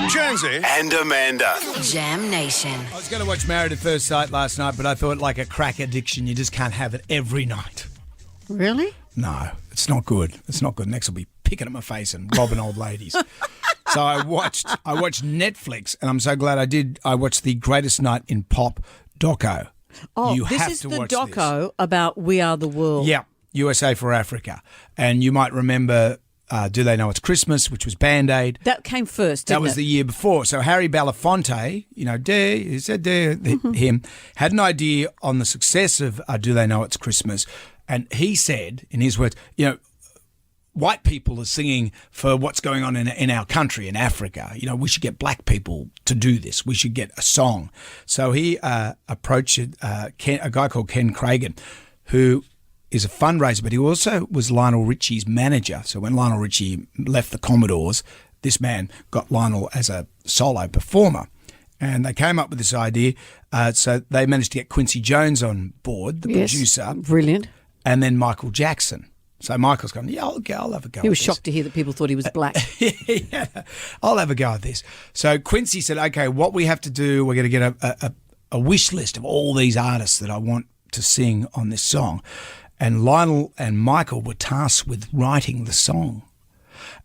Jonesy and Amanda. Jam Nation. I was going to watch Married at First Sight last night, but I thought, like a crack addiction, you just can't have it every night. Really? No, it's not good. It's not good. Next will be picking at my face and robbing old ladies. So I watched Netflix, and I'm so glad I did. I watched the Greatest Night in Pop doco. Oh, You this have is to the watch doco about We Are the World. Yeah, USA for Africa. And you might remember Do They Know It's Christmas, which was Band-Aid. That came first, didn't That was the year before. So Harry Belafonte, he said him, had an idea on the success of Do They Know It's Christmas. And he said, in his words, white people are singing for what's going on in our country, in Africa. We should get black people to do this. We should get a song. So he approached a guy called Ken Cragen, who is a fundraiser, but he also was Lionel Richie's manager. So when Lionel Richie left the Commodores, this man got Lionel as a solo performer. And they came up with this idea. So they managed to get Quincy Jones on board, the producer. Brilliant. And then Michael Jackson. So Michael's going, I'll have a go. He was at this. shocked to hear that people thought he was black. Yeah, I'll have a go at this. So Quincy said, okay, what we have to do, we're going to get a wish list of all these artists that I want to sing on this song. And Lionel and Michael were tasked with writing the song.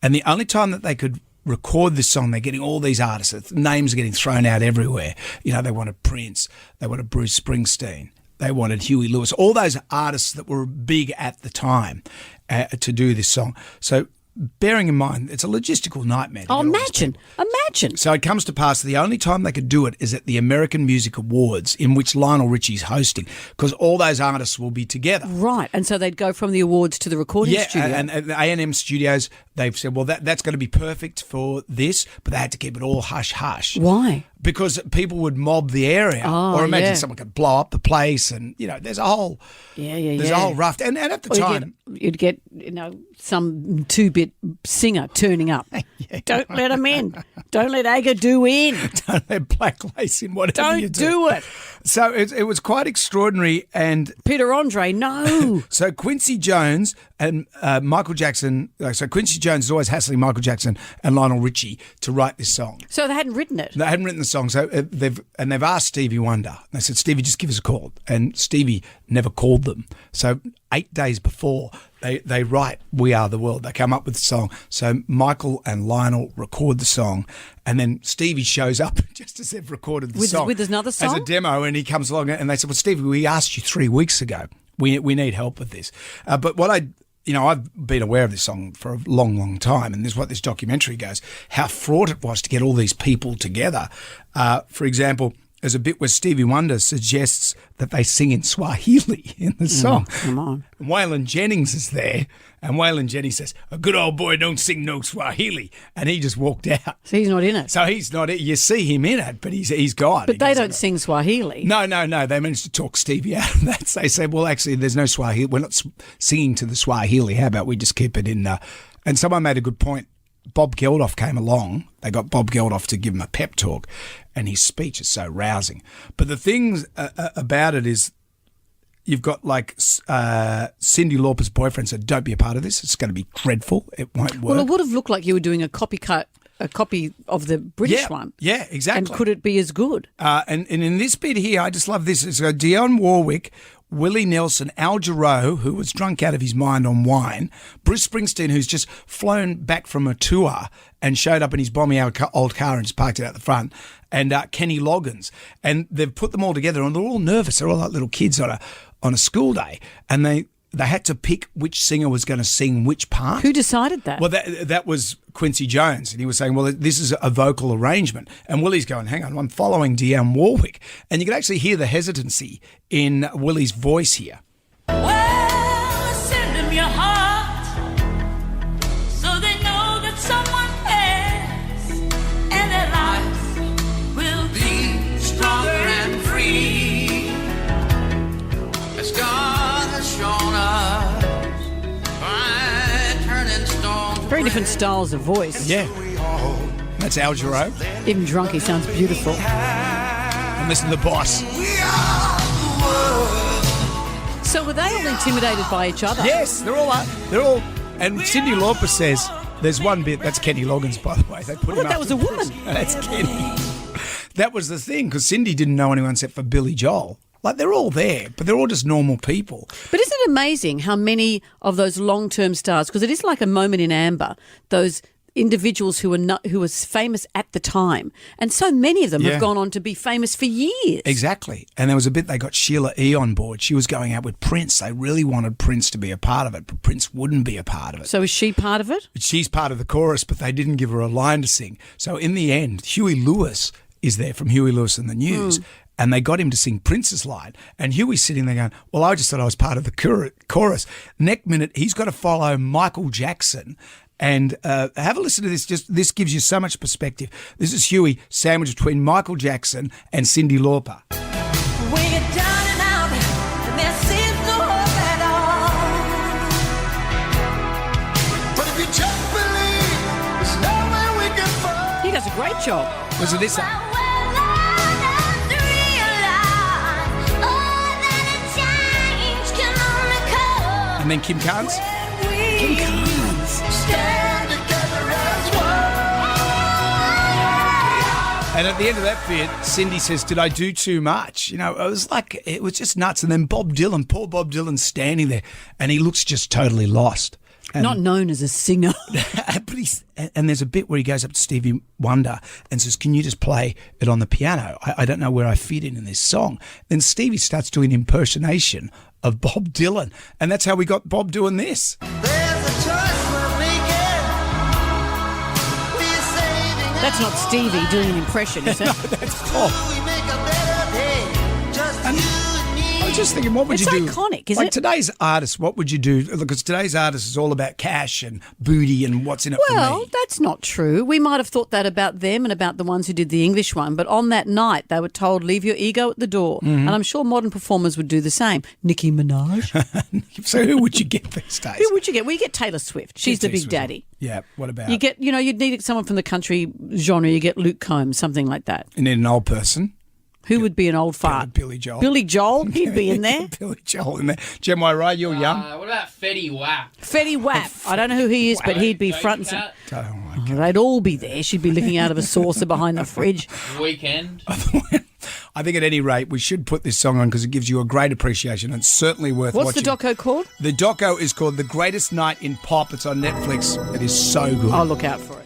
And the only time that they could record this song, they're getting all these artists, names are getting thrown out everywhere. They wanted Prince, they wanted Bruce Springsteen, they wanted Huey Lewis, all those artists that were big at the time to do this song. So bearing in mind, it's a logistical nightmare. Oh, imagine. So it comes to pass the only time they could do it is at the American Music Awards, in which Lionel Richie's hosting, because all those artists will be together. Right, and so they'd go from the awards to the recording studio. Yeah, and the A&M Studios, they've said, well, that's going to be perfect for this, but they had to keep it all hush-hush. Why? Because people would mob the area, or imagine someone could blow up the place, and there's a whole there's a whole rough. And at the time, you'd get some 2-bit singer turning up. Don't let him in. Don't let Agadoo in. Don't let Black Lace in. Whatever you do. Don't do it. So it was quite extraordinary. And Peter Andre, no. So Quincy Jones and Michael Jackson. So Quincy Jones is always hassling Michael Jackson and Lionel Richie to write this song. So they hadn't written it. They hadn't written the song. So they've asked Stevie Wonder. They said, Stevie, just give us a call. And Stevie never called them. So 8 days before they write We Are the World, they come up with the song. So Michael and Lionel record the song, and then Stevie shows up just as they've recorded the song with another song as a demo, and he comes along and they said, well, Stevie, we asked you 3 weeks ago. We need help with this. But what I've been aware of this song for a long, long time, and this is what this documentary goes, how fraught it was to get all these people together. For example, there's a bit where Stevie Wonder suggests that they sing in Swahili in the song. Come on. Waylon Jennings is there, and Waylon Jennings says, a good old boy don't sing no Swahili, and he just walked out. So he's not in it. So he's not. You see him in it, but he's gone. But they don't sing Swahili. No. They managed to talk Stevie out of that. They said, well, actually, there's no Swahili. We're not singing to the Swahili. How about we just keep it in? And someone made a good point. Bob Geldof came along. They got Bob Geldof to give him a pep talk, and his speech is so rousing. But the things about it is, you've got like Cyndi Lauper's boyfriend said, don't be a part of this. It's going to be dreadful. It won't work. Well, it would have looked like you were doing a copy of the British one. Yeah, exactly. And could it be as good? And in this bit here, I just love this. It's got Dionne Warwick, Willie Nelson, Al Jarreau, who was drunk out of his mind on wine, Bruce Springsteen, who's just flown back from a tour and showed up in his bomby old car and just parked it out the front, and Kenny Loggins. And they've put them all together, and they're all nervous. They're all like little kids on a school day, and they had to pick which singer was going to sing which part. Who decided that? Well, that was Quincy Jones, and he was saying, well, this is a vocal arrangement. And Willie's going, hang on, I'm following Dionne Warwick. And you can actually hear the hesitancy in Willie's voice here. Well, send them your heart so they know that someone cares, and their lives will be stronger and free. As God has shown us by turning stones. Very different styles of voice. Yeah. That's Al Jarreau. Even drunk, he sounds beautiful. And listen to the boss. So were they all intimidated by each other? Yes, they're all. And Cyndi Lauper says, There's one bit, that's Kenny Loggins, by the way. They put him that up was to a woman. prison. That's Kenny. That was the thing, because Cindy didn't know anyone except for Billy Joel. Like, they're all there, but they're all just normal people. But isn't it amazing how many of those long-term stars, because it is like a moment in amber, those individuals who were famous at the time, and so many of them Yeah. have gone on to be famous for years. Exactly. And there was a bit they got Sheila E. on board. She was going out with Prince. They really wanted Prince to be a part of it, but Prince wouldn't be a part of it. So is she part of it? She's part of the chorus, but they didn't give her a line to sing. So in the end, Huey Lewis is there from Huey Lewis and the News, and they got him to sing Prince's line. And Huey's sitting there going, well, I just thought I was part of the chorus. Next minute, he's got to follow Michael Jackson. And have a listen to this. This gives you so much perspective. This is Huey sandwiched between Michael Jackson and Cyndi Lauper. When you're down and out, and there seems no hope at all. But if you just believe, there's nowhere we can find. He does a great job. Listen to this. Well, I just realized, that a change can only come And then Kim Carnes. when we stand together as one. And at the end of that bit, Cindy says, did I do too much? You know, it was just nuts. And then Bob Dylan, poor Bob Dylan's standing there, and he looks just totally lost. And Not known as a singer. but and there's a bit where he goes up to Stevie Wonder and says, can you just play it on the piano? I don't know where I fit in this song. Then Stevie starts doing impersonation of Bob Dylan. And that's how we got Bob doing this. There's a choice we're making. We're saving That's not Stevie doing an impression, is it? That's Bob. we make a better day. Just And you and me. I was just thinking, what would It's you do? iconic, isn't like it? today's artist, what would you do? Because today's artist is all about cash and booty and what's in it for Well, me. that's not true. We might have thought that about them and about the ones who did the English one, but on that night they were told, leave your ego at the door. Mm-hmm. And I'm sure modern performers would do the same. Nicki Minaj. So who would you get these days? Who would you get? Well, you get Taylor Swift. She's the big daddy. Yeah, what about? You get, you'd need someone from the country genre. You get Luke Combs, something like that. You need an old person. Who would be an old fart? Billy Joel. Billy Joel, he'd be in there. Billy Joel in there. Jem Wright, you're young. What about Fetty Wap? Fetty Wap. I don't know who he is, but he'd be front and Doja centre. Cat, Oh, They'd all be there. She'd be looking out of a saucer behind the fridge. Weekend. I think at any rate, we should put this song on because it gives you a great appreciation and it's certainly worth What's watching. the doco called? The doco is called The Greatest Night in Pop. It's on Netflix. It is so good. I'll look out for it.